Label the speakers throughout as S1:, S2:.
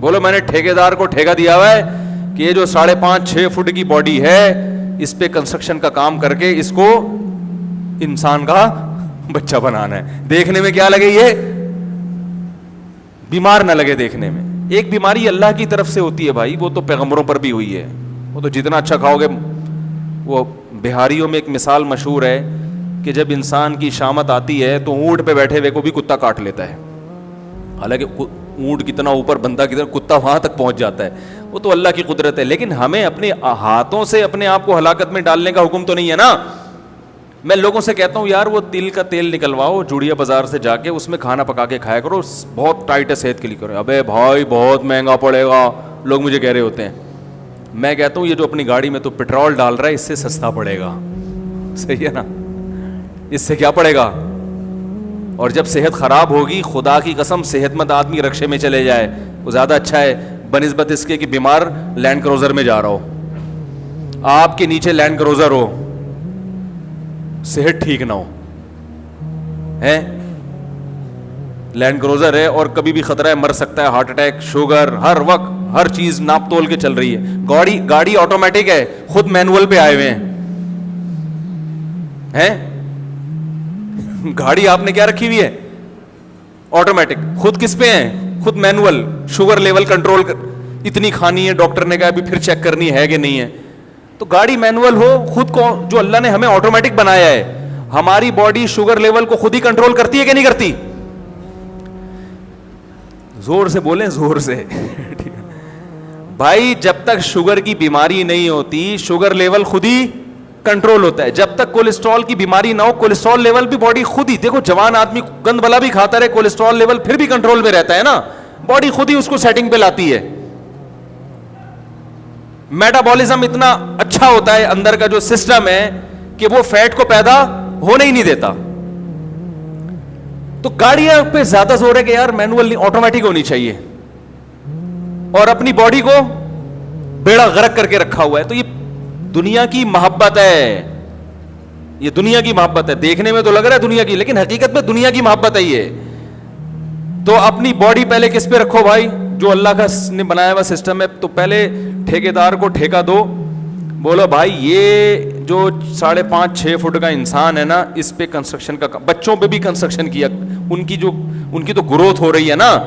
S1: بولو میں نے ٹھیکیدار کو ٹھیکہ دیا ہوا ہے کہ یہ جو 5.5-6 فٹ کی باڈی ہے اس پہ کنسٹرکشن کا کام کر کے اس کو انسان کا بچہ بنانا ہے. دیکھنے میں کیا لگے, یہ بیمار نہ لگے دیکھنے میں. ایک بیماری اللہ کی طرف سے ہوتی ہے بھائی, وہ تو پیغمبروں پر بھی ہوئی ہے. وہ تو جتنا اچھا کھاؤ گے. وہ بہاریوں میں ایک مثال مشہور ہے کہ جب انسان کی شامت آتی ہے تو اونٹ پہ بیٹھے ہوئے کو بھی کتا کاٹ لیتا ہے. حالانکہ اونٹ کتنا اوپر, بندہ کتنا, کتا وہاں تک پہنچ جاتا ہے. وہ تو اللہ کی قدرت ہے. لیکن ہمیں اپنے ہاتھوں سے اپنے آپ کو ہلاکت میں ڈالنے کا حکم تو نہیں ہے نا. میں لوگوں سے کہتا ہوں یار وہ تل کا تیل نکلواؤ جوڑیا بازار سے جا کے, اس میں کھانا پکا کے کھایا کرو, بہت ٹائٹ ہے صحت کے لیے. کرو ابے بھائی بہت مہنگا پڑے گا, لوگ مجھے کہہ رہے ہوتے ہیں. میں کہتا ہوں یہ جو اپنی گاڑی میں تو پٹرول ڈال رہا ہے اس سے سستا پڑے گا. صحیح ہے نا, اس سے کیا پڑے گا. اور جب صحت خراب ہوگی, خدا کی قسم صحت مند آدمی رکشے میں چلے جائے وہ زیادہ اچھا ہے بنسبت اس کے کہ بیمار لینڈ کروزر میں جا رہا ہو. آپ کے نیچے لینڈ کروزر ہو, صحت ٹھیک نہ ہو, ہے لینڈ کروزر ہے اور کبھی بھی خطرہ ہے, مر سکتا ہے, ہارٹ اٹیک, شوگر, ہر وقت ہر چیز ناپ تول کے چل رہی ہے. گاڑی آٹومیٹک ہے, خود مینول پہ آئے ہوئے ہیں. گاڑی آپ نے کیا رکھی ہوئی ہے, آٹومیٹک. خود کس پہ ہیں, خود مینول. شوگر لیول کنٹرول اتنی کھانی ہے, ڈاکٹر نے کہا ابھی پھر چیک کرنی ہے کہ نہیں ہے. تو گاڑی مینول ہو, خود کو جو اللہ نے ہمیں آٹومیٹک بنایا ہے, ہماری باڈی شوگر لیول کو خود ہی کنٹرول کرتی ہے کہ نہیں کرتی. زور سے بولیں, زور سے. بھائی جب تک شوگر کی بیماری نہیں ہوتی شوگر لیول خود ہی کنٹرول ہوتا ہے. جب تک کولیسٹرول کی بیماری نہ ہو کولیسٹرول لیول بھی باڈی خود ہی, دیکھو جوان آدمی گند بلا بھی کھاتا رہے کولیسٹرول لیول پھر بھی کنٹرول میں رہتا ہے نا, باڈی خود ہی اس کو سیٹنگ پہ لاتی ہے. میٹابولزم اتنا اچھا ہوتا ہے اندر کا جو سسٹم ہے کہ وہ فیٹ کو پیدا ہونے ہی نہیں دیتا. تو گاڑیاں پہ زیادہ زور ہے کہ یار مینول نہیں, آٹومیٹک ہونی چاہیے, اور اپنی باڈی کو بیڑا غرق کر کے رکھا ہوا ہے. تو یہ دنیا کی محبت ہے, یہ دنیا کی محبت ہے. دیکھنے میں تو لگ رہا ہے دنیا کی, لیکن حقیقت میں دنیا کی محبت ہے یہ. تو اپنی باڈی پہلے کس پہ رکھو بھائی, جو اللہ کا نے بنایا ہوا سسٹم ہے. تو پہلے ٹھیکیدار کو ٹھیکہ دو, بولو بھائی یہ جو 5.5-6 فٹ کا انسان ہے نا, اس پہ کنسٹرکشن کا, بچوں پہ بھی کنسٹرکشن کیا, ان کی تو گروتھ ہو رہی ہے نا.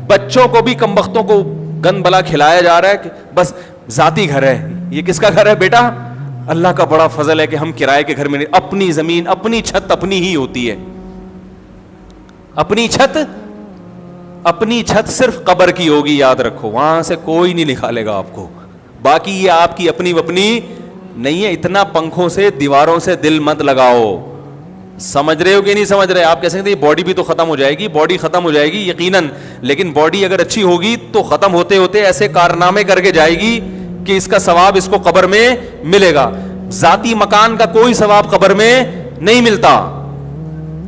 S1: بچوں کو بھی کمبختوں کو گند بلا کھلایا جا رہا ہے کہ بس ذاتی گھر ہے. یہ کس کا گھر ہے بیٹا, اللہ کا بڑا فضل ہے کہ ہم کرائے کے گھر میں نہیں, اپنی زمین اپنی چھت اپنی ہی ہوتی ہے. اپنی چھت صرف قبر کی ہوگی, یاد رکھو, وہاں سے کوئی نہیں نکالے گا آپ کو. باقی یہ آپ کی اپنی نہیں ہے. اتنا پنکھوں سے دیواروں سے دل مت لگاؤ. سمجھ رہے ہو کہ نہیں سمجھ رہے. آپ کہہ سکتے ہیں باڈی بھی تو ختم ہو جائے گی, باڈی ختم ہو جائے گی یقیناً, لیکن باڈی اگر اچھی ہوگی تو ختم ہوتے ہوتے ایسے کارنامے کر کے جائے گی کہ اس کا ثواب اس کو قبر میں ملے گا. ذاتی مکان کا کوئی ثواب قبر میں نہیں ملتا.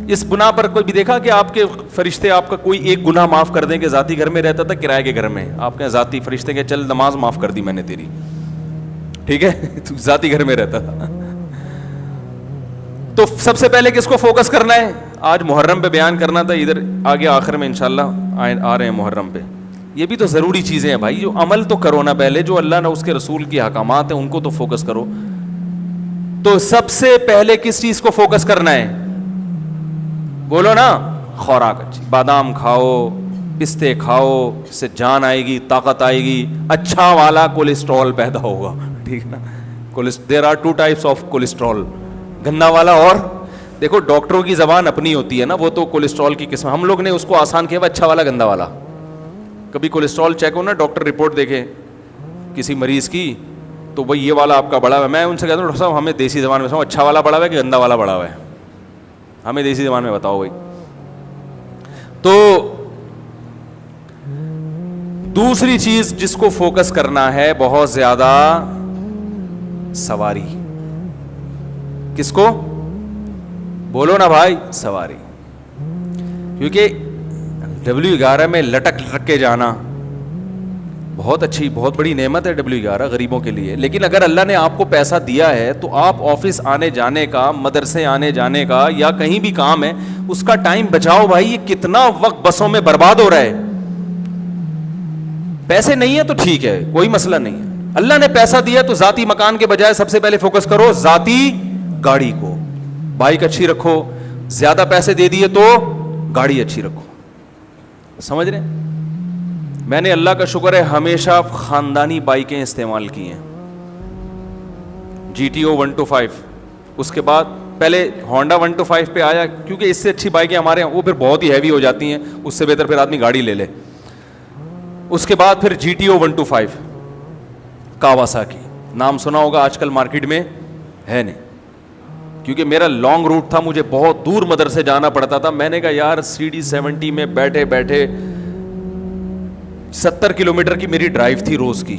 S1: اس بنا پر کوئی بھی دیکھا کہ آپ کے فرشتے آپ کا کوئی ایک گناہ معاف کر دیں کہ ذاتی گھر میں رہتا تھا کرائے کے گھر میں, آپ کے ذاتی فرشتے کہ چل نماز معاف کر دی میں نے تیری, ٹھیک ہے, تو ذاتی گھر میں رہتا تھا. تو سب سے پہلے کس کو فوکس کرنا ہے, آج محرم پہ بیان کرنا تھا, ادھر آگے آخر میں انشاءاللہ آ رہے ہیں محرم پہ. یہ بھی تو ضروری چیزیں ہیں بھائی, جو عمل تو کرو نا پہلے, جو اللہ نے اس کے رسول کے احکامات ہیں ان کو تو فوکس کرو. تو سب سے پہلے کس چیز کو فوکس کرنا ہے, بولو نا, خوراک اچھی, بادام کھاؤ, پستے کھاؤ, اس سے جان آئے گی, طاقت آئے گی, اچھا والا کولیسٹرول پیدا ہوگا, ٹھیک نا. There are 2 types of cholesterol, گندا والا اور, دیکھو ڈاکٹروں کی زبان اپنی ہوتی ہے نا, وہ تو کولیسٹرول کی قسم, ہم لوگ نے اس کو آسان کیا, اچھا والا گندا والا. کبھی کولیسٹرول چیک ہو نا, ڈاکٹر رپورٹ دیکھے کسی مریض کی, تو بھائی یہ والا آپ کا بڑا ہوا ہے. میں ان سے کہتا ہوں ڈاکٹر صاحب ہمیں دیسی زبان میں اچھا والا بڑا ہوا ہے کہ گندا والا بڑا ہوا ہے, ہمیں دیسی زبان میں بتاؤ بھائی. تو دوسری چیز جس کو فوکس کرنا ہے بہت زیادہ, سواری. کس کو, بولو نا بھائی, سواری. کیونکہ W11 میں لٹک کے جانا بہت اچھی بہت بڑی نعمت ہے W11 غریبوں کے لیے. لیکن اگر اللہ نے آپ کو پیسہ دیا ہے تو آپ آفس آنے جانے کا, مدرسے آنے جانے کا, یا کہیں بھی کام ہے اس کا ٹائم بچاؤ بھائی. یہ کتنا وقت بسوں میں برباد ہو رہا ہے. پیسے نہیں ہے تو ٹھیک ہے, کوئی مسئلہ نہیں ہے. اللہ نے پیسہ دیا تو ذاتی مکان کے بجائے سب سے پہلے فوکس کرو ذاتی گاڑی کو, بائک اچھی رکھو. زیادہ پیسے دے دیے تو گاڑی اچھی رکھو. سمجھ رہے ہیں؟ میں نے اللہ کا شکر ہے ہمیشہ خاندانی بائکیں استعمال کی ہیں, GTO 125. اس کے بعد پہلے ہونڈا 125 پہ آیا, کیونکہ اس سے اچھی بائکیں ہمارے ہیں, وہ پھر بہت ہی ہیوی ہو جاتی ہیں, اس سے بہتر پھر آدمی گاڑی لے لے. اس کے بعد پھر GTO 125 کاواساکی, نام سنا ہوگا, آج کل مارکیٹ میں ہے نہیں. کیونکہ میرا لانگ روٹ تھا, مجھے بہت دور مدرسے جانا پڑتا تھا. میں نے کہا یار CD70 میں بیٹھے بیٹھے 70 کلومیٹر کی میری ڈرائیو تھی روز کی,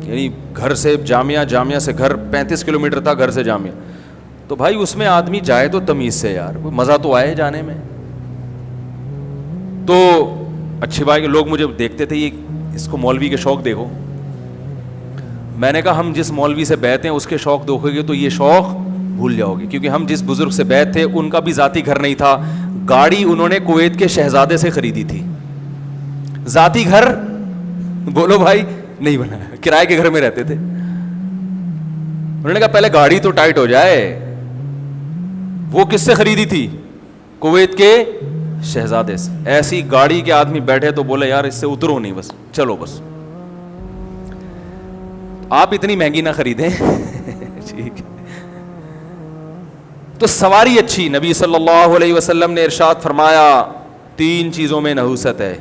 S1: یعنی گھر سے جامعہ, جامعہ سے گھر 35 کلومیٹر تھا, گھر سے جامعہ. تو بھائی اس میں آدمی جائے تو تمیز سے یار, کوئی مزہ تو آئے جانے میں. تو اچھی بات کہ لوگ مجھے دیکھتے تھے, یہ اس کو مولوی کے شوق دیکھو. میں نے کہا ہم جس مولوی سے بیعت ہیں اس کے شوق دیکھو گے تو یہ شوق بھول جاؤ گے, کیونکہ ہم جس بزرگ سے بیعت تھے ان کا بھی ذاتی گھر نہیں تھا. گاڑی انہوں نے کویت کے شہزادے سے خریدی تھی, ذاتی گھر بولو بھائی نہیں بنا, کرائے کے گھر میں رہتے تھے. انہوں نے کہا پہلے گاڑی تو ٹائٹ ہو جائے. وہ کس سے خریدی تھی؟ کویت کے شہزادے سے. ایسی گاڑی کے آدمی بیٹھے تو بولے یار اس سے اترو نہیں, بس چلو بس. آپ اتنی مہنگی نہ خریدیں ٹھیک ہے. تو سواری اچھی. نبی صلی اللہ علیہ وسلم نے ارشاد فرمایا 3 چیزوں میں نحوست ہے,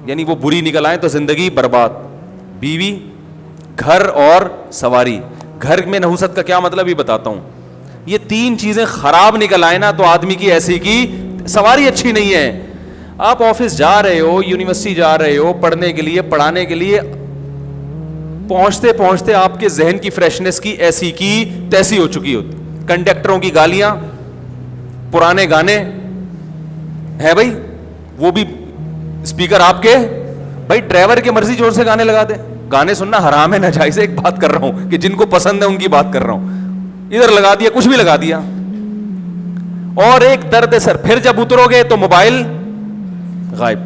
S1: یعنی وہ بری نکل آئیں تو زندگی برباد. بیوی, گھر اور سواری. گھر میں نحوست کا کیا مطلب یہ بتاتا ہوں. یہ 3 چیزیں خراب نکل آئے نا تو آدمی کی ایسی کی سواری اچھی نہیں ہے. آپ آفس جا رہے ہو, یونیورسٹی جا رہے ہو پڑھنے کے لیے, پڑھانے کے لیے, پہنچتے پہنچتے آپ کے ذہن کی فریشنس کی ایسی کی تیسی ہو چکی ہوتی. کنڈکٹروں کی گالیاں, پرانے گانے ہے بھائی, وہ بھی اسپیکر آپ کے, بھائی ڈرائیور کی مرضی جوڑ سے گانے لگا دے. گانے سننا حرام ہے, ناجائز ہے. ایک بات کر رہا ہوں کہ جن کو پسند ہے ان کی بات کر رہا ہوں. ادھر لگا دیا, کچھ بھی لگا دیا. اور ایک درد سر, پھر جب اترو گے تو موبائل غائب.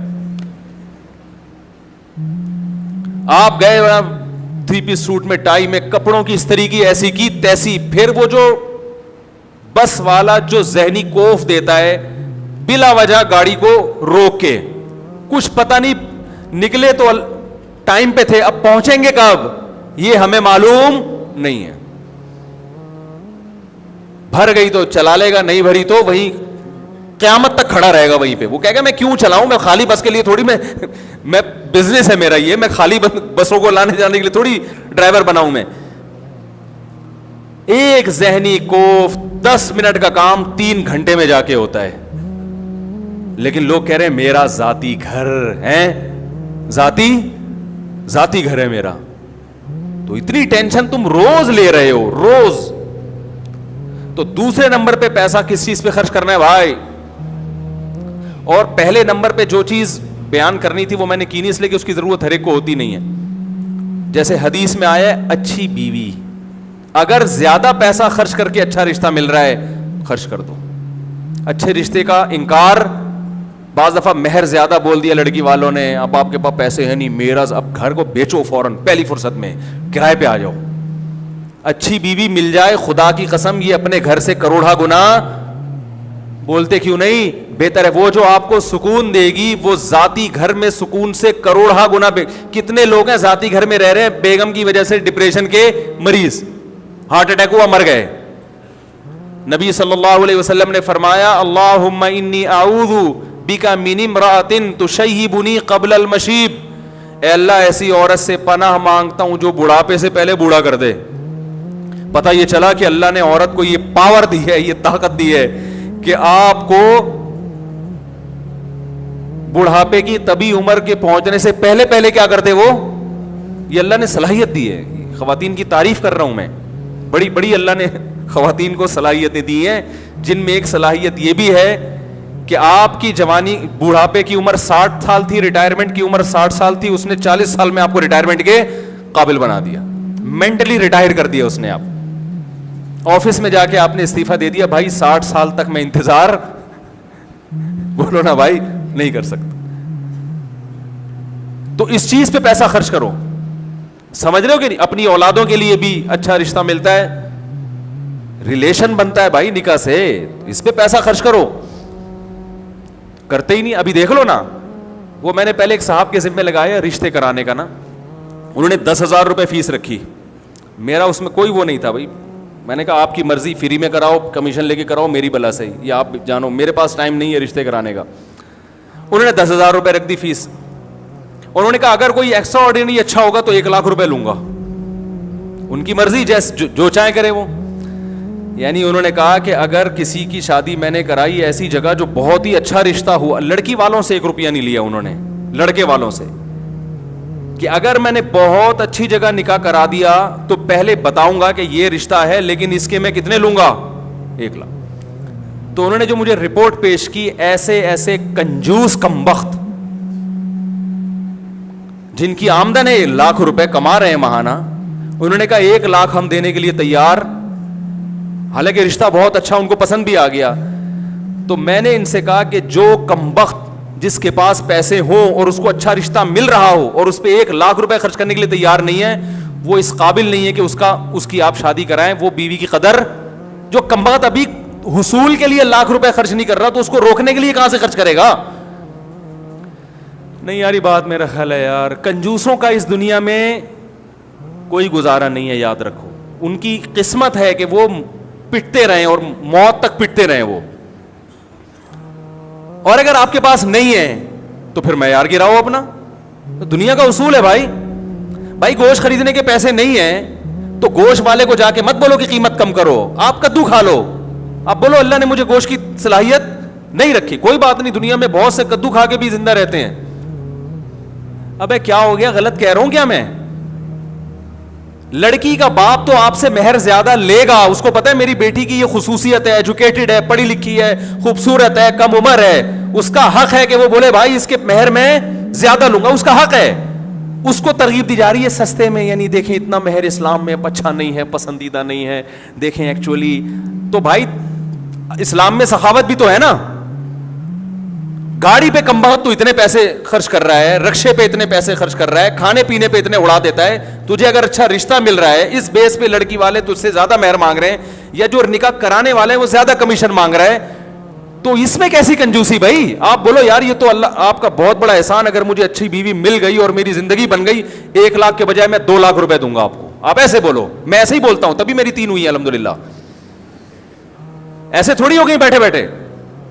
S1: آپ گئے 3 پیس سوٹ میں, ٹائی میں, کپڑوں کی استری کی ایسی کی تیسی. پھر وہ جو بس والا جو ذہنی کوف دیتا ہے بلا وجہ گاڑی کو روک کے, کچھ پتہ نہیں نکلے تو ٹائم پہ تھے, اب پہنچیں گے کب یہ ہمیں معلوم نہیں ہے. بھر گئی تو چلا لے گا, نہیں بھری تو وہیں قیامت تک کھڑا رہے گا وہیں پہ. وہ کہے گا میں کیوں چلاؤں, میں خالی بس کے لیے تھوڑی, میں بزنس ہے میرا یہ, میں خالی بسوں کو لانے جانے کے لیے تھوڑی ڈرائیور بناؤں میں. ایک ذہنی کوف 10 منٹ کا کام 3 گھنٹے میں جا کے ہوتا ہے. لیکن لوگ کہہ رہے ہیں میرا ذاتی گھر ہے, ذاتی گھر ہے میرا. تو اتنی ٹینشن تم روز لے رہے ہو, روز. تو دوسرے نمبر پہ پیسہ کس چیز پہ خرچ کرنا ہے بھائی. اور پہلے نمبر پہ جو چیز بیان کرنی تھی وہ میں نے کی نہیں, اس لیے کہ اس کی ضرورت ہر ایک کو ہوتی نہیں ہے. جیسے حدیث میں آیا ہے اچھی بیوی, اگر زیادہ پیسہ خرچ کر کے اچھا رشتہ مل رہا ہے خرچ کر دو. اچھے رشتے کا انکار, بعض دفعہ مہر زیادہ بول دیا لڑکی والوں نے, اب آپ کے پاس پیسے ہیں نہیں, میرا اب گھر کو بیچو فوراً پہلی فرصت میں, کرائے پہ آ جاؤ. اچھی بیوی مل جائے, خدا کی قسم یہ اپنے گھر سے کروڑا گنا, بولتے کیوں نہیں, بہتر ہے. وہ جو آپ کو سکون دے گی وہ ذاتی گھر میں سکون سے کروڑا گنا. کتنے لوگ ہیں ذاتی گھر میں رہ رہے ہیں, بیگم کی وجہ سے ڈپریشن کے مریض, ہارٹ اٹیک ہوا مر گئے. نبی صلی اللہ علیہ وسلم نے فرمایا اللہم انی اعوذ بک من امرأۃ تشیبنی قبل المشیب, اے اللہ ایسی عورت سے پناہ مانگتا ہوں جو بڑھاپے سے پہلے بوڑھا کر دے. پتہ یہ چلا کہ اللہ نے عورت کو یہ پاور دی ہے, یہ طاقت دی ہے کہ آپ کو بڑھاپے کی طبی عمر کے پہنچنے سے پہلے کیا کرتے وہ, یہ اللہ نے صلاحیت دی ہے. خواتین کی تعریف کر رہا ہوں میں, بڑی بڑی اللہ نے خواتین کو صلاحیتیں دی ہیں, جن میں ایک صلاحیت یہ بھی ہے کہ آپ کی جوانی, بڑھاپے کی عمر 60 سال تھی, ریٹائرمنٹ کی عمر 60 سال تھی, اس نے 40 سال میں آپ کو ریٹائرمنٹ کے قابل بنا دیا, مینٹلی ریٹائر کر دیا اس نے. آپ آفس میں جا کے آپ نے استعفیٰ دے دیا, بھائی 60 سال تک میں انتظار, بولو نا بھائی, نہیں کر سکتا. تو اس چیز پہ پیسہ خرچ کرو. سمجھ رہے ہو کہ نہیں؟ اپنی اولادوں کے لیے بھی اچھا رشتہ ملتا ہے, ریلیشن بنتا ہے بھائی نکاح سے, اس پہ پیسہ خرچ کرو. کرتے ہی نہیں. ابھی دیکھ لو نا, وہ میں نے پہلے ایک صاحب کے ذمہ لگایا رشتے کرانے کا نا, انہوں نے 10,000 روپے فیس رکھی, میرا اس میں کوئی وہ نہیں تھا بھائی. میں نے کہا آپ کی مرضی, فری میں کراؤ, کمیشن لے کے کراؤ, میری بلا صحیح, یا آپ جانو, میرے پاس ٹائم نہیں ہے رشتے کرانے کا. انہوں نے 10,000 روپے رکھ دی فیس. انہوں نے کہا اگر کوئی ایکسٹرا آرڈینری اچھا ہوگا تو 1,00,000 روپے لوں گا. ان کی مرضی, جیسے جو چاہے کرے وہ. یعنی انہوں نے کہا کہ اگر کسی کی شادی میں نے کرائی ایسی جگہ جو بہت ہی اچھا رشتہ ہوا, لڑکی والوں سے 1 روپیہ نہیں لیا انہوں نے, لڑکے والوں سے, کہ اگر میں نے بہت اچھی جگہ نکاح کرا دیا تو پہلے بتاؤں گا کہ یہ رشتہ ہے, لیکن اس کے میں کتنے لوں گا, 1,00,000. تو انہوں نے جو مجھے رپورٹ پیش کی, ایسے ایسے کنجوس کمبخت جن کی آمدن ہے 1,00,000 روپے کما رہے ہیں ماہانہ, انہوں نے کہا 1,00,000 ہم دینے کے لیے تیار, حالانکہ رشتہ بہت اچھا, ان کو پسند بھی آ گیا. تو میں نے ان سے کہا کہ جو کمبخت جس کے پاس پیسے ہوں اور اس کو اچھا رشتہ مل رہا ہو اور اس پہ 1,00,000 روپے خرچ کرنے کے لیے تیار نہیں ہے, وہ اس قابل نہیں ہے کہ اس کی آپ شادی کرائیں. وہ بیوی کی قدر, جو کمبخت ابھی حصول کے لیے 1,00,000 روپے خرچ نہیں کر رہا, تو اس کو روکنے کے لیے کہاں سے خرچ کرے گا؟ نہیں یار, یہ بات میرا خیال ہے یار, کنجوسوں کا اس دنیا میں کوئی گزارا نہیں ہے, یاد رکھو. ان کی قسمت ہے کہ وہ پٹتے رہیں اور موت تک پٹتے رہیں وہ. اور اگر آپ کے پاس نہیں ہے تو پھر معیار گراؤ اپنا. دنیا کا اصول ہے بھائی. بھائی گوشت خریدنے کے پیسے نہیں ہیں تو گوشت والے کو جا کے مت بولو کہ قیمت کم کرو, آپ کدو کھا لو. آپ بولو اللہ نے مجھے گوشت کی صلاحیت نہیں رکھی, کوئی بات نہیں, دنیا میں بہت سے کدو کھا کے بھی زندہ رہتے ہیں. ابے کیا ہو گیا, غلط کہہ رہا ہوں کیا میں؟ لڑکی کا باپ تو آپ سے مہر زیادہ لے گا, اس کو پتا ہے میری بیٹی کی یہ خصوصیت ہے, ایجوکیٹڈ ہے, پڑھی لکھی ہے, خوبصورت ہے, کم عمر ہے, اس کا حق ہے کہ وہ بولے بھائی اس کے مہر میں زیادہ لوں گا, اس کا حق ہے. اس کو ترغیب دی جا رہی ہے سستے میں, یعنی دیکھیں اتنا مہر اسلام میں اچھا نہیں ہے, پسندیدہ نہیں ہے, دیکھیں ایکچولی. تو بھائی اسلام میں سخاوت بھی تو ہے نا. گاڑی پہ کمبخت تو اتنے پیسے خرچ کر رہا ہے, رکشے پہ اتنے پیسے خرچ کر رہا ہے, کھانے پینے پہ اتنے اڑا دیتا ہے, تجھے اگر اچھا رشتہ مل رہا ہے اس بیس پہ لڑکی والے تجھ سے زیادہ مہر مانگ رہے ہیں, یا جو نکاح کرانے والے ہیں وہ زیادہ کمیشن مانگ رہا ہے, تو اس میں کیسی کنجوسی بھائی؟ آپ بولو یار یہ تو اللہ آپ کا بہت بڑا احسان, اگر مجھے اچھی بیوی مل گئی اور میری زندگی بن گئی, 1,00,000 کے بجائے میں 2,00,000 روپے دوں گا آپ کو. آپ ایسے بولو, میں ایسے ہی بولتا ہوں, تبھی میری 3 ہوئی ہیں الحمدللہ. ایسے تھوڑی ہو گئی بیٹھے بیٹھے.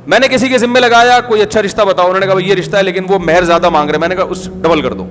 S1: میں نے کسی کے ذمہ لگایا کوئی اچھا رشتہ بتاؤ, انہوں نے کہا یہ رشتہ ہے لیکن وہ مہر زیادہ مانگ رہے ہیں, میں نے کہا اس ڈبل کر دو.